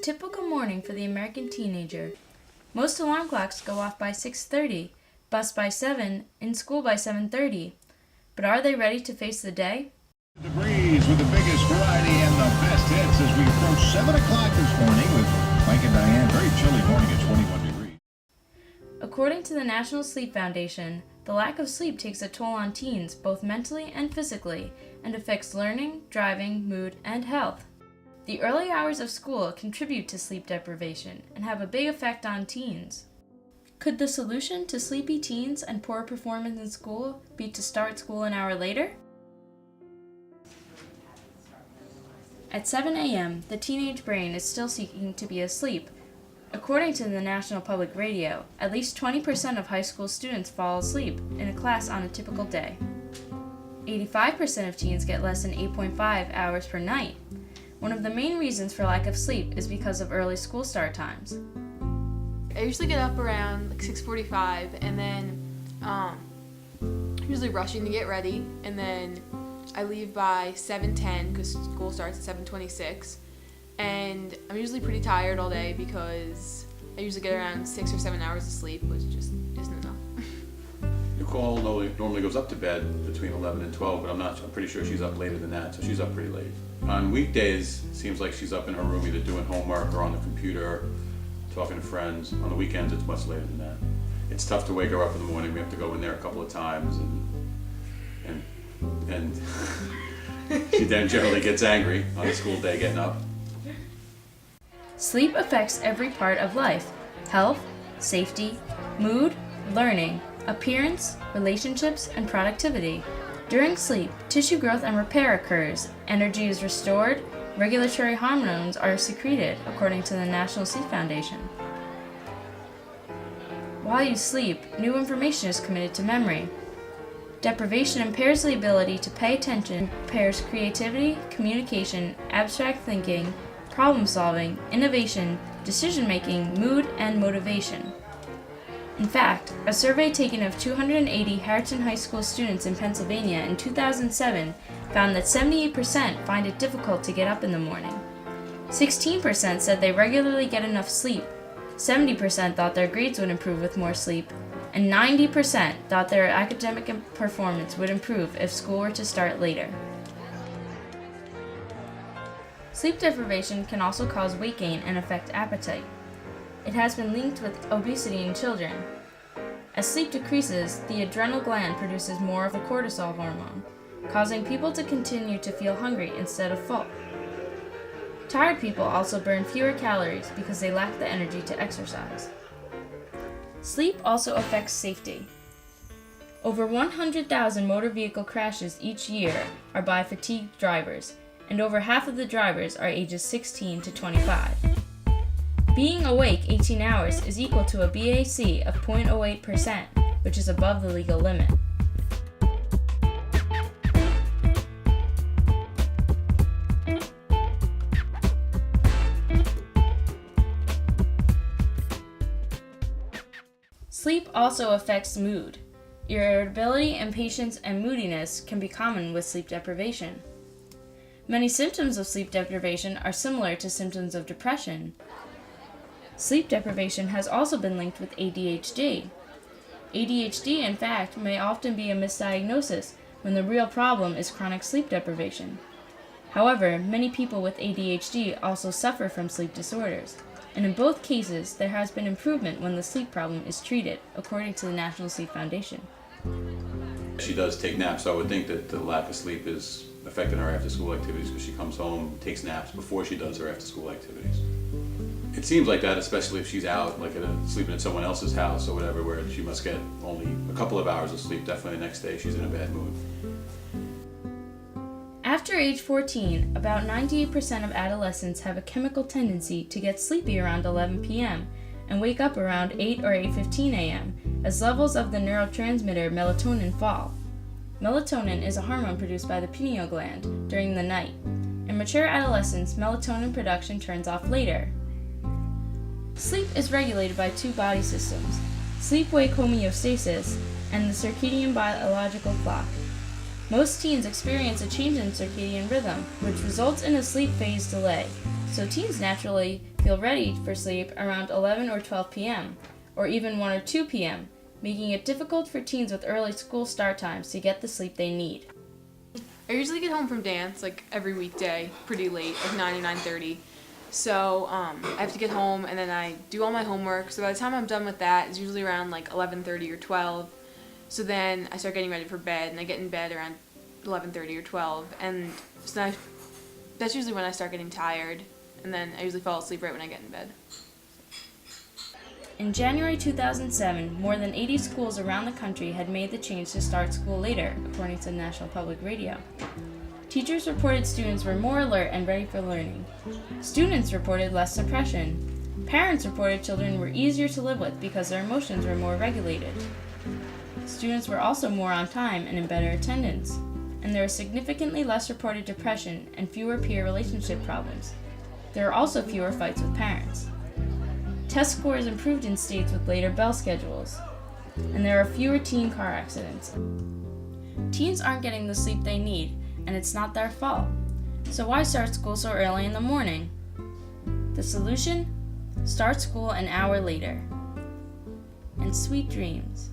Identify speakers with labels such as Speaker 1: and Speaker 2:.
Speaker 1: a typical morning for the American teenager. Most alarm clocks go off by 6:30, bus by 7, and school by 7:30. But are they ready to face the day?
Speaker 2: The breeze with the biggest variety and the best hits as we approach 7 o'clock this morning with Mike and Diane. Very chilly morning at 21 degrees.
Speaker 1: According to the National Sleep Foundation, the lack of sleep takes a toll on teens both mentally and physically and affects learning, driving, mood, and health. The early hours of school contribute to sleep deprivation and have a big effect on teens. Could the solution to sleepy teens and poor performance in school be to start school an hour later? At 7 a.m., the teenage brain is still seeking to be asleep. According to the National Public Radio, at least 20% of high school students fall asleep in a class on a typical day. 85% of teens get less than 8.5 hours per night. One of the main reasons for lack of sleep is because of early school start times.
Speaker 3: I usually get up around 6:45 and then usually rushing to get ready, and then I leave by 7:10 because school starts at 7:26, and I'm usually pretty tired all day because I usually get around 6 or 7 hours of sleep, which just isn't enough.
Speaker 4: Nicole normally goes up to bed between 11 and 12, but I'm pretty sure she's up later than that, so she's up pretty late. On weekdays, it seems like she's up in her room either doing homework or on the computer, talking to friends. On the weekends, it's much later than that. It's tough to wake her up in the morning. We have to go in there a couple of times, and she then generally gets angry on a school day getting up.
Speaker 1: Sleep affects every part of life: health, safety, mood, learning, appearance, relationships, and productivity. During sleep, tissue growth and repair occurs, energy is restored, regulatory hormones are secreted, according to the National Sleep Foundation. While you sleep, new information is committed to memory. Deprivation impairs the ability to pay attention, impairs creativity, communication, abstract thinking, problem solving, innovation, decision-making, mood, and motivation. In fact, a survey taken of 280 Harrison High School students in Pennsylvania in 2007 found that 78% find it difficult to get up in the morning. 16% said they regularly get enough sleep, 70% thought their grades would improve with more sleep, and 90% thought their academic performance would improve if school were to start later. Sleep deprivation can also cause weight gain and affect appetite. It has been linked with obesity in children. As sleep decreases, the adrenal gland produces more of the cortisol hormone, causing people to continue to feel hungry instead of full. Tired people also burn fewer calories because they lack the energy to exercise. Sleep also affects safety. Over 100,000 motor vehicle crashes each year are by fatigued drivers, and over half of the drivers are ages 16 to 25. Being awake 18 hours is equal to a BAC of 0.08%, which is above the legal limit. Sleep also affects mood. Irritability, impatience, and moodiness can be common with sleep deprivation. Many symptoms of sleep deprivation are similar to symptoms of depression. Sleep deprivation has also been linked with ADHD. ADHD, in fact, may often be a misdiagnosis when the real problem is chronic sleep deprivation. However, many people with ADHD also suffer from sleep disorders, and in both cases, there has been improvement when the sleep problem is treated, according to the National Sleep Foundation.
Speaker 4: She does take naps, so I would think that the lack of sleep is affecting her after-school activities because she comes home, takes naps before she does her after-school activities. It seems like that, especially if she's out, like sleeping at someone else's house or whatever, where she must get only a couple of hours of sleep. Definitely the next day she's in a bad mood.
Speaker 1: After age 14, about 98% of adolescents have a chemical tendency to get sleepy around 11 p.m. and wake up around 8 or 8:15 a.m. as levels of the neurotransmitter melatonin fall. Melatonin is a hormone produced by the pineal gland during the night. In mature adolescents, melatonin production turns off later. Sleep is regulated by two body systems: sleep-wake homeostasis and the circadian biological clock. Most teens experience a change in circadian rhythm, which results in a sleep phase delay, so teens naturally feel ready for sleep around 11 or 12 p.m., or even 1 or 2 p.m., making it difficult for teens with early school start times to get the sleep they need.
Speaker 3: I usually get home from dance like every weekday, pretty late, like 9 or 9:30. So I have to get home and then I do all my homework. So by the time I'm done with that, it's usually around like 11:30 or 12. So then I start getting ready for bed, and I get in bed around 11:30 or 12. And so that's usually when I start getting tired, and then I usually fall asleep right when I get in bed.
Speaker 1: In January 2007, more than 80 schools around the country had made the change to start school later, according to National Public Radio. Teachers reported students were more alert and ready for learning. Students reported less suppression. Parents reported children were easier to live with because their emotions were more regulated. Students were also more on time and in better attendance, and there was significantly less reported depression and fewer peer relationship problems. There were also fewer fights with parents. Test scores improved in states with later bell schedules, and there are fewer teen car accidents. Teens aren't getting the sleep they need, and it's not their fault. So why start school so early in the morning? The solution? Start school an hour later. And sweet dreams.